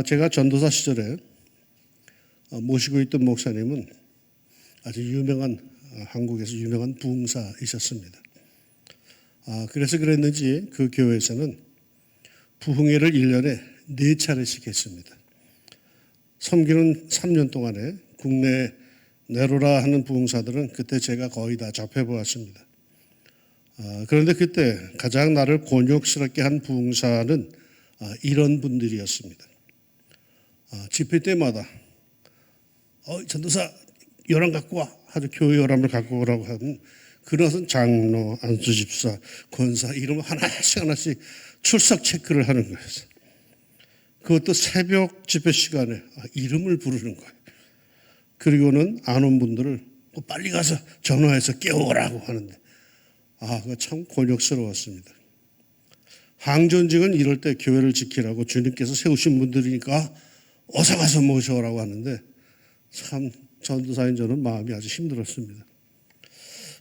제가 전도사 시절에 모시고 있던 목사님은 아주 유명한 한국에서 유명한 부흥사이셨습니다. 그래서 그랬는지 그 교회에서는 부흥회를 1년에 4차례씩 했습니다. 섬기는 3년 동안에 국내 내로라 하는 부흥사들은 그때 제가 거의 다 접해보았습니다. 그런데 그때 가장 나를 곤욕스럽게 한 부흥사는 이런 분들이었습니다. 집회 때마다 전도사 요람 갖고 와. 아주 교회 요람을 갖고 오라고 하는 그것은 장로, 안수집사, 권사 이름 하나씩 출석 체크를 하는 거였어요. 그것도 새벽 집회 시간에 이름을 부르는 거예요. 그리고는 안 온 분들을 빨리 가서 전화해서 깨워오라고 하는데 그거 참 곤욕스러웠습니다. 항전직은 이럴 때 교회를 지키라고 주님께서 세우신 분들이니까 어서 가서 모셔오라고 하는데 참 전도사인 저는 마음이 아주 힘들었습니다.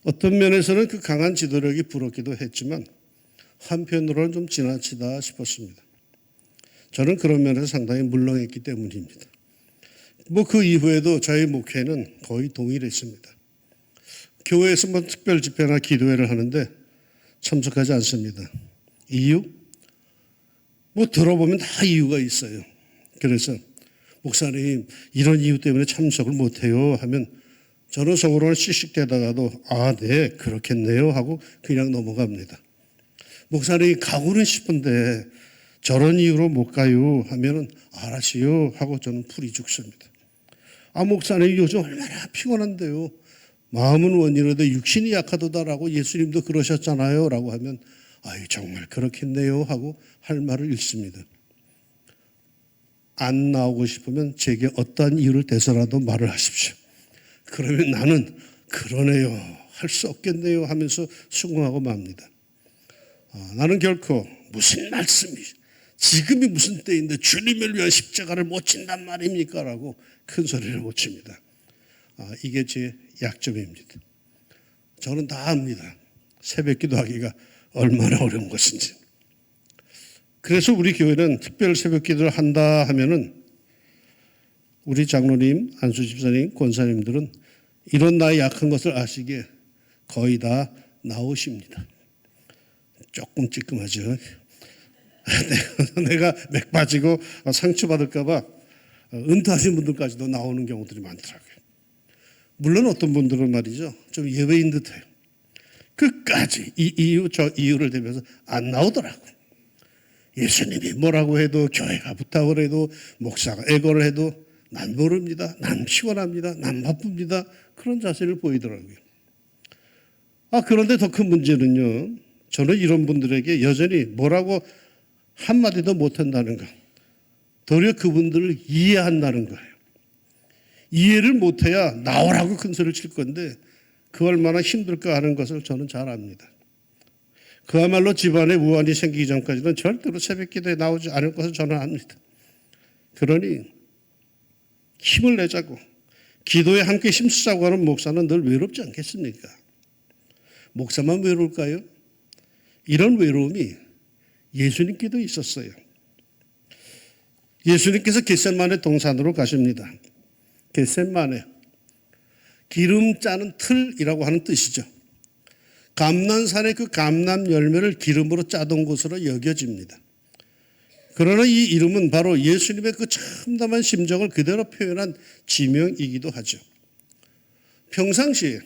어떤 면에서는 그 강한 지도력이 부럽기도 했지만 한편으로는 좀 지나치다 싶었습니다. 저는 그런 면에서 상당히 물렁했기 때문입니다. 그 이후에도 저희 목회는 거의 동일했습니다. 교회에서 특별 집회나 기도회를 하는데 참석하지 않습니다. 이유? 들어보면 다 이유가 있어요. 그래서 목사님 이런 이유 때문에 참석을 못해요 하면 저는 속으로는 씩씩대다가도 네 그렇겠네요 하고 그냥 넘어갑니다. 목사님이 가고는 싶은데 저런 이유로 못 가요 하면은 알았어요 하고 저는 풀이 죽습니다. 목사님 요즘 얼마나 피곤한데요. 마음은 원이로되 육신이 약하도다라고 예수님도 그러셨잖아요 라고 하면 정말 그렇겠네요 하고 할 말을 잃습니다. 안 나오고 싶으면 제게 어떠한 이유를 대서라도 말을 하십시오. 그러면 나는 그러네요, 할 수 없겠네요 하면서 수긍하고 맙니다. 나는 결코 무슨 말씀이 지금이 무슨 때인데 주님을 위한 십자가를 못 친단 말입니까? 라고 큰 소리를 못 칩니다. 이게 제 약점입니다. 저는 다 압니다. 새벽 기도하기가 얼마나 어려운 것인지. 그래서 우리 교회는 특별 새벽 기도를 한다 하면은 우리 장로님, 안수집사님, 권사님들은 이런 나의 약한 것을 아시기에 거의 다 나오십니다. 조금 찌끔하죠. 내가 맥 빠지고 상처받을까 봐 은퇴하신 분들까지도 나오는 경우들이 많더라고요. 물론 어떤 분들은 말이죠. 좀 예외인 듯해요. 끝까지 이 이유 저 이유를 대면서 안 나오더라고요. 예수님이 뭐라고 해도 교회가 부탁을 해도 목사가 애고를 해도 난 모릅니다. 난 피곤합니다. 난 바쁩니다. 그런 자세를 보이더라고요. 그런데 더 큰 문제는요. 저는 이런 분들에게 여전히 뭐라고 한마디도 못한다는 것. 도리어 그분들을 이해한다는 거예요. 이해를 못해야 나오라고 큰 소리를 칠 건데 그 얼마나 힘들까 하는 것을 저는 잘 압니다. 그야말로 집안에 우환이 생기기 전까지는 절대로 새벽 기도에 나오지 않을 것을 저는 압니다. 그러니 힘을 내자고 기도에 함께 힘쓰자고 하는 목사는 늘 외롭지 않겠습니까? 목사만 외로울까요? 이런 외로움이 예수님께도 있었어요. 예수님께서 겟세마네 동산으로 가십니다. 겟세마네, 기름 짜는 틀이라고 하는 뜻이죠. 감람산의 그 감람 열매를 기름으로 짜던 곳으로 여겨집니다. 그러나 이 이름은 바로 예수님의 그 참담한 심정을 그대로 표현한 지명이기도 하죠. 평상시에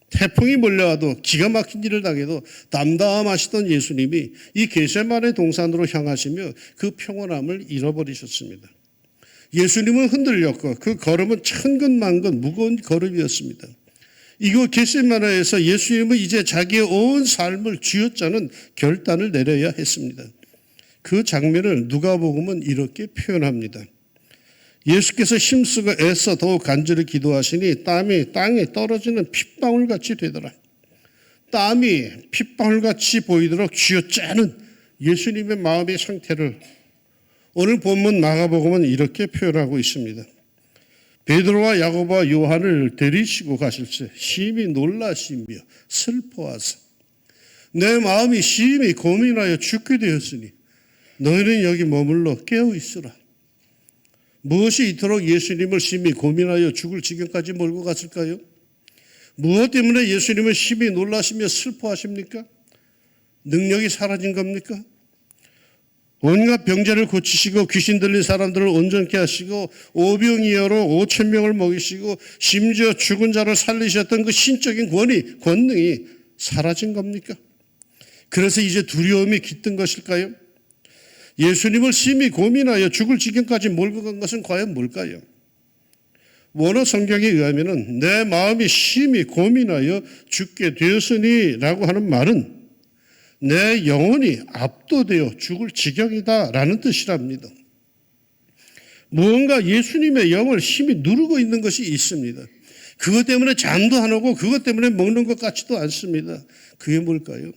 태풍이 몰려와도 기가 막힌 일을 당해도 담담하시던 예수님이 이 겟세마네 동산으로 향하시며 그 평온함을 잃어버리셨습니다. 예수님은 흔들렸고 그 걸음은 천근만근 무거운 걸음이었습니다. 이곳 겟세마네에서 예수님은 이제 자기의 온 삶을 쥐어짜는 결단을 내려야 했습니다. 그 장면을 누가복음은 이렇게 표현합니다. 예수께서 힘쓰고 애써 더욱 간절히 기도하시니 땀이 땅에 떨어지는 핏방울같이 되더라. 땀이 핏방울같이 보이도록 쥐어짜는 예수님의 마음의 상태를 오늘 본문 마가복음은 이렇게 표현하고 있습니다. 베드로와 야고보와 요한을 데리시고 가실 때 심히 놀라시며 슬퍼하사 내 마음이 심히 고민하여 죽게 되었으니 너희는 여기 머물러 깨어 있으라. 무엇이 이토록 예수님을 심히 고민하여 죽을 지경까지 몰고 갔을까요? 무엇 때문에 예수님을 심히 놀라시며 슬퍼하십니까? 능력이 사라진 겁니까? 온갖 병자를 고치시고 귀신 들린 사람들을 온전케 하시고 오병이어로 5,000명을 먹이시고 심지어 죽은 자를 살리셨던 그 신적인 권능이 사라진 겁니까? 그래서 이제 두려움이 깃든 것일까요? 예수님을 심히 고민하여 죽을 지경까지 몰고 간 것은 과연 뭘까요? 원어 성경에 의하면 내 마음이 심히 고민하여 죽게 되었으니 라고 하는 말은 내 영혼이 압도되어 죽을 지경이다라는 뜻이랍니다. 무언가 예수님의 영을 힘이 누르고 있는 것이 있습니다. 그것 때문에 잠도 안 오고 그것 때문에 먹는 것 같지도 않습니다. 그게 뭘까요?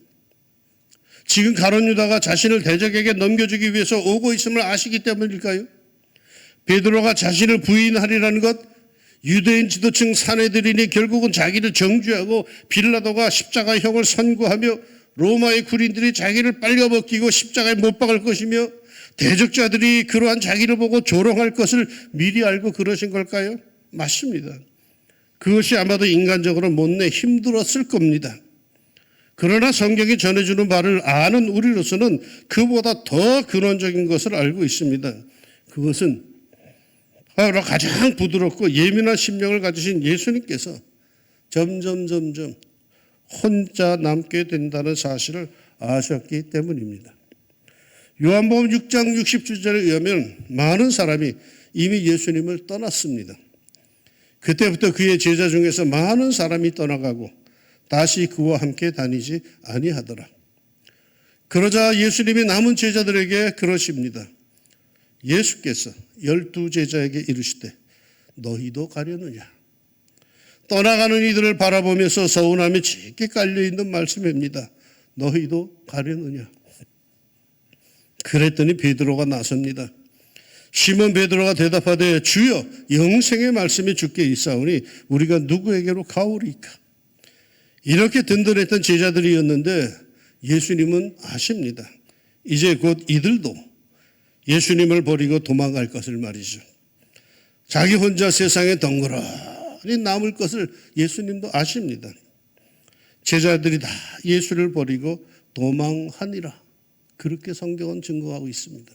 지금 가룟 유다가 자신을 대적에게 넘겨주기 위해서 오고 있음을 아시기 때문일까요? 베드로가 자신을 부인하리라는 것, 유대인 지도층 사내들이니 결국은 자기를 정죄하고 빌라도가 십자가형을 선고하며 로마의 군인들이 자기를 빨려벗기고 십자가에 못 박을 것이며 대적자들이 그러한 자기를 보고 조롱할 것을 미리 알고 그러신 걸까요? 맞습니다. 그것이 아마도 인간적으로 못내 힘들었을 겁니다. 그러나 성경이 전해주는 바를 아는 우리로서는 그보다 더 근원적인 것을 알고 있습니다. 그것은 바로 가장 부드럽고 예민한 심령을 가지신 예수님께서 점점 혼자 남게 된다는 사실을 아셨기 때문입니다. 요한복음 6장 60절에 의하면 많은 사람이 이미 예수님을 떠났습니다. 그때부터 그의 제자 중에서 많은 사람이 떠나가고 다시 그와 함께 다니지 아니하더라. 그러자 예수님이 남은 제자들에게 그러십니다. 예수께서 12제자에게 이르시되 너희도 가려느냐. 떠나가는 이들을 바라보면서 서운함이 짙게 깔려있는 말씀입니다. 너희도 가려느냐. 그랬더니 베드로가 나섭니다. 시몬 베드로가 대답하되 주여 영생의 말씀이 주께 있사오니 우리가 누구에게로 가오리까. 이렇게 든든했던 제자들이었는데 예수님은 아십니다. 이제 곧 이들도 예수님을 버리고 도망갈 것을 말이죠. 자기 혼자 세상에 덩그러니 남을 것을 예수님도 아십니다. 제자들이 다 예수를 버리고 도망하니라. 그렇게 성경은 증거하고 있습니다.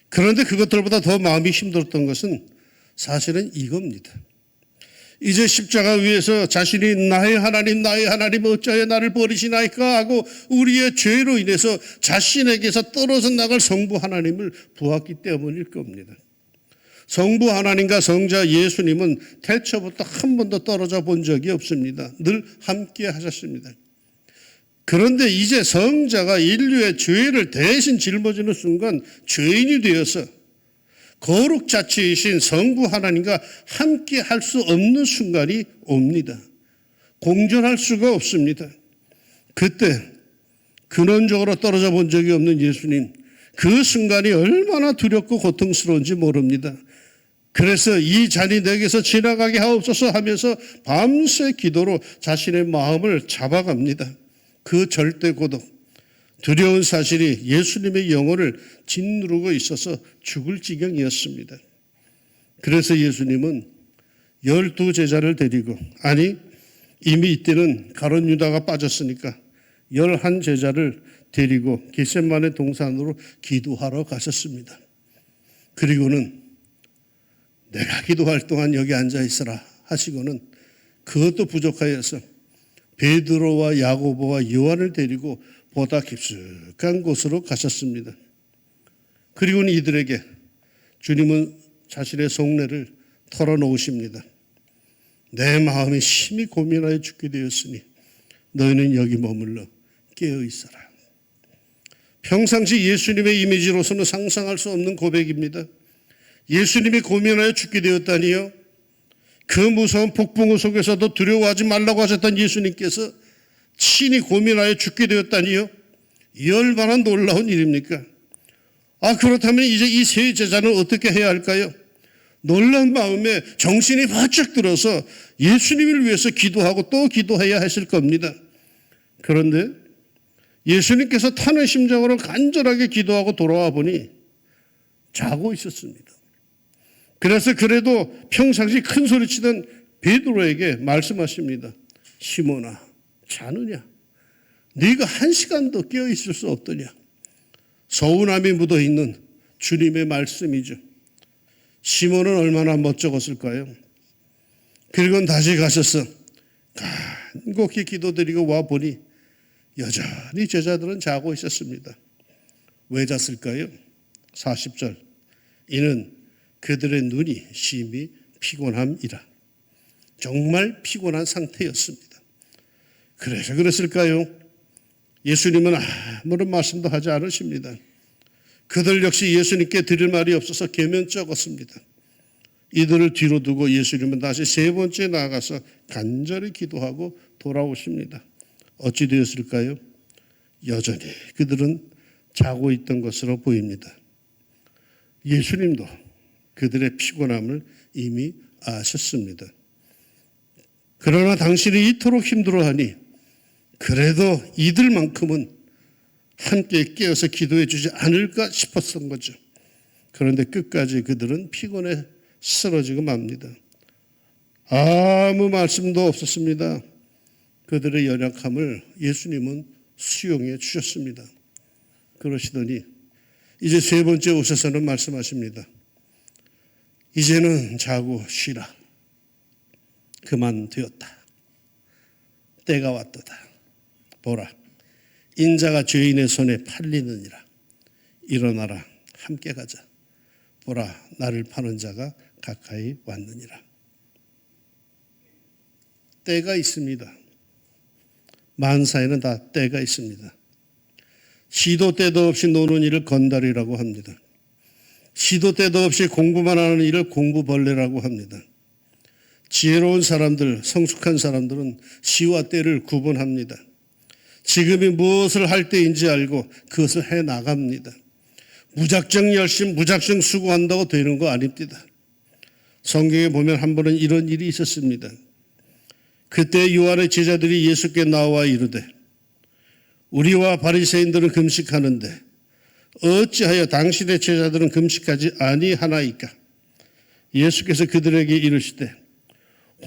그런데 그것들보다 더 마음이 힘들었던 것은 사실은 이겁니다. 이제 십자가 위에서 자신이 나의 하나님 어찌하여 나를 버리시나이까 하고 우리의 죄로 인해서 자신에게서 떨어져 나갈 성부 하나님을 보았기 때문일 겁니다. 성부 하나님과 성자 예수님은 태초부터 한 번도 떨어져 본 적이 없습니다. 늘 함께 하셨습니다. 그런데 이제 성자가 인류의 죄를 대신 짊어지는 순간 죄인이 되어서 거룩 자체이신 성부 하나님과 함께 할 수 없는 순간이 옵니다. 공존할 수가 없습니다. 그때 근원적으로 떨어져 본 적이 없는 예수님, 그 순간이 얼마나 두렵고 고통스러운지 모릅니다. 그래서 이 잔이 내게서 지나가게 하옵소서 하면서 밤새 기도로 자신의 마음을 잡아갑니다. 그 절대 고독, 두려운 사실이 예수님의 영혼을 짓누르고 있어서 죽을 지경이었습니다. 그래서 예수님은 12제자를 데리고, 아니 이미 이때는 가룟 유다가 빠졌으니까 11제자를 데리고 겟세마네 동산으로 기도하러 가셨습니다. 그리고는 내가 기도할 동안 여기 앉아 있어라 하시고는 그것도 부족하여서 베드로와 야고보와 요한을 데리고 보다 깊숙한 곳으로 가셨습니다. 그리고는 이들에게 주님은 자신의 속내를 털어놓으십니다. 내 마음이 심히 고민하여 죽게 되었으니 너희는 여기 머물러 깨어 있어라. 평상시 예수님의 이미지로서는 상상할 수 없는 고백입니다. 예수님이 고민하여 죽게 되었다니요. 그 무서운 폭풍우 속에서도 두려워하지 말라고 하셨던 예수님께서 친히 고민하여 죽게 되었다니요. 이 얼마나 놀라운 일입니까? 그렇다면 이제 이 세 제자는 어떻게 해야 할까요? 놀란 마음에 정신이 바짝 들어서 예수님을 위해서 기도하고 또 기도해야 했을 겁니다. 그런데 예수님께서 타는 심정으로 간절하게 기도하고 돌아와 보니 자고 있었습니다. 그래서 그래도 평상시 큰 소리치던 베드로에게 말씀하십니다. 시몬아, 자느냐? 네가 1시간도 깨어있을 수 없더냐? 서운함이 묻어있는 주님의 말씀이죠. 시몬은 얼마나 멋쩍었을까요? 그리고 다시 가셔서 간곡히 기도드리고 와보니 여전히 제자들은 자고 있었습니다. 왜 잤을까요? 40절, 이는 그들의 눈이 심히 피곤함이라. 정말 피곤한 상태였습니다. 그래서 그랬을까요? 예수님은 아무런 말씀도 하지 않으십니다. 그들 역시 예수님께 드릴 말이 없어서 계면쩍었습니다. 이들을 뒤로 두고 예수님은 다시 3번째 나아가서 간절히 기도하고 돌아오십니다. 어찌 되었을까요? 여전히 그들은 자고 있던 것으로 보입니다. 예수님도 그들의 피곤함을 이미 아셨습니다. 그러나 당신이 이토록 힘들어하니 그래도 이들만큼은 함께 깨어서 기도해 주지 않을까 싶었던 거죠. 그런데 끝까지 그들은 피곤해 쓰러지고 맙니다. 아무 말씀도 없었습니다. 그들의 연약함을 예수님은 수용해 주셨습니다. 그러시더니 이제 3번째 오셔서는 말씀하십니다. 이제는 자고 쉬라. 그만 되었다. 때가 왔도다. 보라, 인자가 죄인의 손에 팔리느니라. 일어나라, 함께 가자. 보라, 나를 파는 자가 가까이 왔느니라. 때가 있습니다. 만사에는 다 때가 있습니다. 시도 때도 없이 노는 일을 건달이라고 합니다. 시도 때도 없이 공부만 하는 일을 공부벌레라고 합니다. 지혜로운 사람들, 성숙한 사람들은 시와 때를 구분합니다. 지금이 무엇을 할 때인지 알고 그것을 해나갑니다. 무작정 열심, 무작정 수고한다고 되는 거 아닙니다. 성경에 보면 한 번은 이런 일이 있었습니다. 그때 요한의 제자들이 예수께 나와 이르되 우리와 바리새인들은 금식하는데 어찌하여 당신의 제자들은 금식하지 아니하나이까? 예수께서 그들에게 이르시되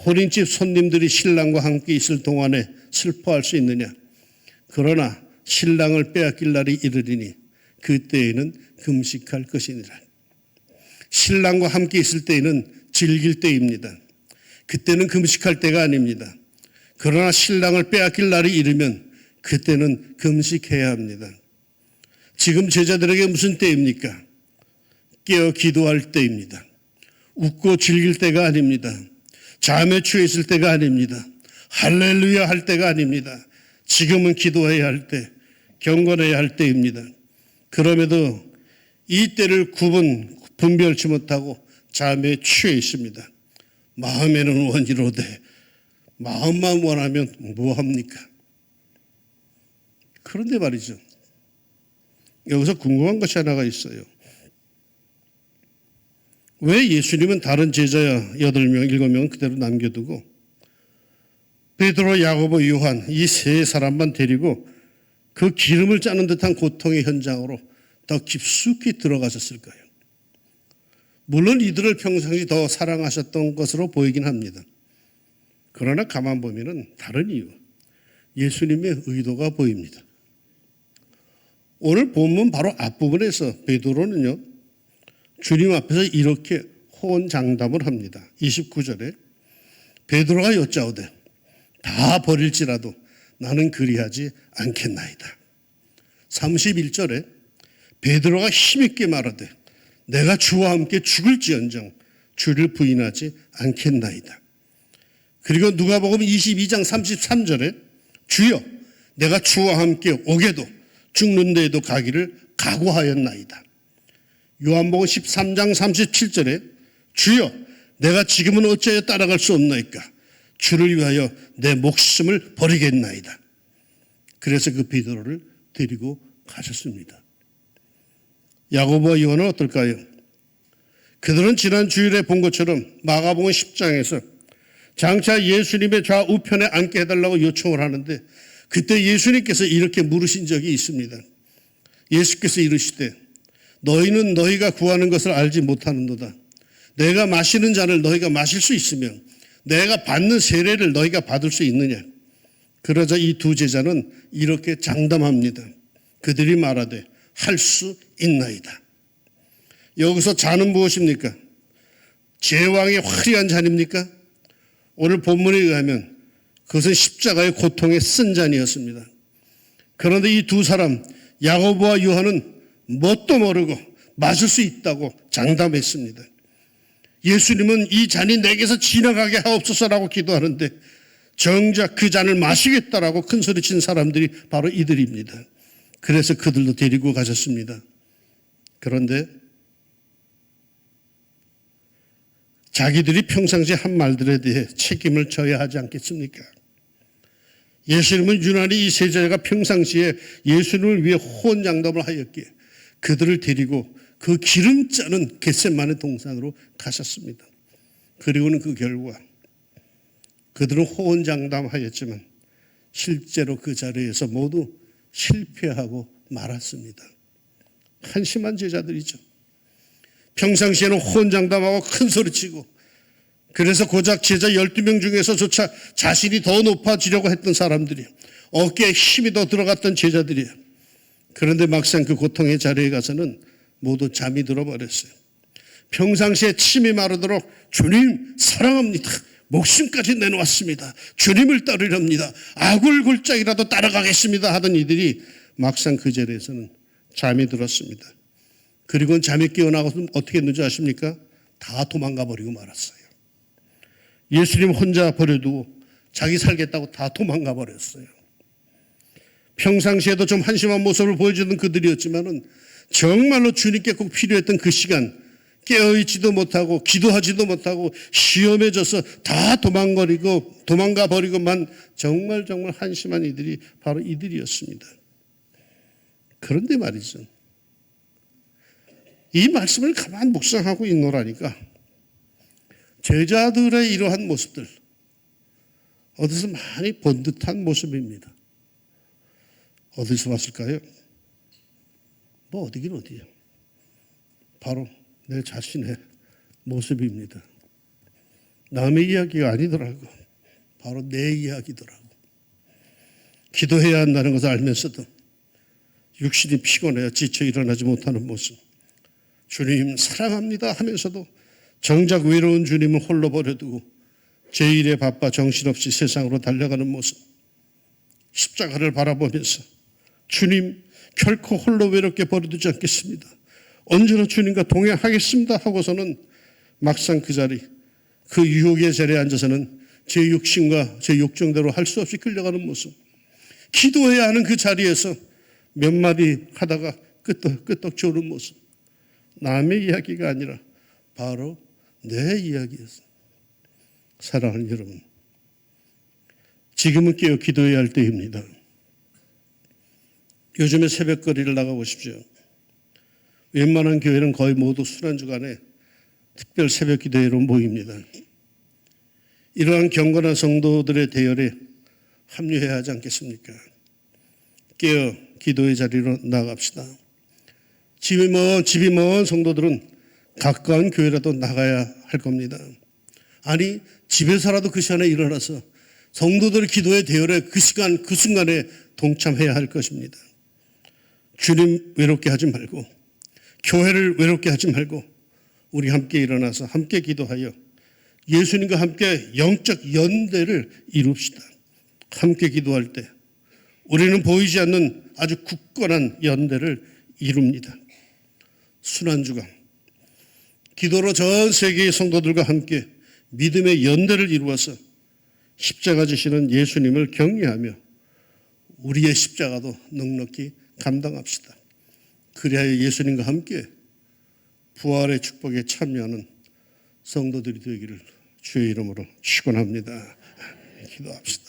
혼인집 손님들이 신랑과 함께 있을 동안에 슬퍼할 수 있느냐? 그러나 신랑을 빼앗길 날이 이르리니 그때에는 금식할 것이니라. 신랑과 함께 있을 때에는 즐길 때입니다. 그때는 금식할 때가 아닙니다. 그러나 신랑을 빼앗길 날이 이르면 그때는 금식해야 합니다. 지금 제자들에게 무슨 때입니까? 깨어 기도할 때입니다. 웃고 즐길 때가 아닙니다. 잠에 취해 있을 때가 아닙니다. 할렐루야 할 때가 아닙니다. 지금은 기도해야 할 때, 경건해야 할 때입니다. 그럼에도 이 때를 분별치 못하고 잠에 취해 있습니다. 마음에는 원이로되 마음만 원하면 뭐합니까? 그런데 말이죠. 여기서 궁금한 것이 하나가 있어요. 왜 예수님은 다른 제자 8명, 7명은 그대로 남겨두고 베드로, 야고보, 요한 이 3사람만 데리고 그 기름을 짜는 듯한 고통의 현장으로 더 깊숙이 들어가셨을까요? 물론 이들을 평상시 더 사랑하셨던 것으로 보이긴 합니다. 그러나 가만 보면은 다른 이유, 예수님의 의도가 보입니다. 오늘 본문 바로 앞부분에서 베드로는요, 주님 앞에서 이렇게 호언장담을 합니다. 29절에 베드로가 여짜오되 다 버릴지라도 나는 그리하지 않겠나이다. 31절에 베드로가 힘있게 말하되 내가 주와 함께 죽을지언정 주를 부인하지 않겠나이다. 그리고 누가복음 22장 33절에 주여 내가 주와 함께 오게도 죽는 데에도 가기를 각오하였나이다. 요한복음 13장 37절에 주여 내가 지금은 어찌하여 따라갈 수 없나이까? 주를 위하여 내 목숨을 버리겠나이다. 그래서 그 베드로를 데리고 가셨습니다. 야고보와 요한은 어떨까요? 그들은 지난 주일에 본 것처럼 마가복음 10장에서 장차 예수님의 좌우편에 앉게 해달라고 요청을 하는데 그때 예수님께서 이렇게 물으신 적이 있습니다. 예수께서 이르시되 너희는 너희가 구하는 것을 알지 못하는도다. 내가 마시는 잔을 너희가 마실 수 있으며 내가 받는 세례를 너희가 받을 수 있느냐. 그러자 이 두 제자는 이렇게 장담합니다. 그들이 말하되 할 수 있나이다. 여기서 잔은 무엇입니까? 제왕의 화려한 잔입니까? 오늘 본문에 의하면 그것은 십자가의 고통에 쓴 잔이었습니다. 그런데 이 두 사람 야고보와 요한은 뭣도 모르고 마실 수 있다고 장담했습니다. 예수님은 이 잔이 내게서 지나가게 하옵소서라고 기도하는데 정작 그 잔을 마시겠다라고 큰소리친 사람들이 바로 이들입니다. 그래서 그들도 데리고 가셨습니다. 그런데 자기들이 평상시에 한 말들에 대해 책임을 져야 하지 않겠습니까? 예수님은 유난히 이 세 제자가 평상시에 예수님을 위해 호언장담을 하였기에 그들을 데리고 그 기름 짜는 겟세마네 동산으로 가셨습니다. 그리고는 그 결과 그들은 호언장담하였지만 실제로 그 자리에서 모두 실패하고 말았습니다. 한심한 제자들이죠. 평상시에는 호언장담하고 큰소리치고 그래서 고작 제자 12명 중에서조차 자신이 더 높아지려고 했던 사람들이 어깨에 힘이 더 들어갔던 제자들이에요. 그런데 막상 그 고통의 자리에 가서는 모두 잠이 들어버렸어요. 평상시에 침이 마르도록 주님 사랑합니다. 목숨까지 내놓았습니다. 주님을 따르렵니다. 아굴골짜기라도 따라가겠습니다 하던 이들이 막상 그 자리에서는 잠이 들었습니다. 그리고는 잠이 깨어나고서 어떻게 했는지 아십니까? 다 도망가 버리고 말았어요. 예수님 혼자 버려두고 자기 살겠다고 다 도망가 버렸어요. 평상시에도 좀 한심한 모습을 보여주던 그들이었지만은 정말로 주님께 꼭 필요했던 그 시간 깨어있지도 못하고 기도하지도 못하고 시험해져서 다 도망가 버리고만 정말 한심한 이들이 바로 이들이었습니다. 그런데 말이죠. 이 말씀을 가만 묵상하고 있노라니까 제자들의 이러한 모습들 어디서 많이 본 듯한 모습입니다. 어디서 봤을까요? 뭐 어디긴 어디예요. 바로 내 자신의 모습입니다. 남의 이야기가 아니더라고. 바로 내 이야기더라고. 기도해야 한다는 것을 알면서도 육신이 피곤해야 지쳐 일어나지 못하는 모습. 주님 사랑합니다 하면서도 정작 외로운 주님을 홀로 버려두고 제 일에 바빠 정신없이 세상으로 달려가는 모습. 십자가를 바라보면서 주님 결코 홀로 외롭게 버려두지 않겠습니다. 언제나 주님과 동행하겠습니다 하고서는 막상 그 자리, 그 유혹의 자리에 앉아서는 제 육신과 제 욕정대로 할 수 없이 끌려가는 모습. 기도해야 하는 그 자리에서 몇 마디 하다가 끄떡 조는 모습. 남의 이야기가 아니라 바로 내 이야기였어요. 사랑하는 여러분, 지금은 깨어 기도해야 할 때입니다. 요즘에 새벽거리를 나가보십시오. 웬만한 교회는 거의 모두 술안주간에 특별 새벽 기도회로 모입니다. 이러한 경건한 성도들의 대열에 합류해야 하지 않겠습니까? 깨어 기도의 자리로 나갑시다. 집이 먼 성도들은 가까운 교회라도 나가야 할 겁니다. 아니 집에서라도 그 시간에 일어나서 성도들의 기도의 대열에 그 시간 그 순간에 동참해야 할 것입니다. 주님 외롭게 하지 말고 교회를 외롭게 하지 말고 우리 함께 일어나서 함께 기도하여 예수님과 함께 영적 연대를 이룹시다. 함께 기도할 때 우리는 보이지 않는 아주 굳건한 연대를 이룹니다. 순환주간 기도로 전 세계의 성도들과 함께 믿음의 연대를 이루어서 십자가 지시는 예수님을 경외하며 우리의 십자가도 넉넉히 감당합시다. 그리하여 예수님과 함께 부활의 축복에 참여하는 성도들이 되기를 주의 이름으로 축원합니다. 기도합시다.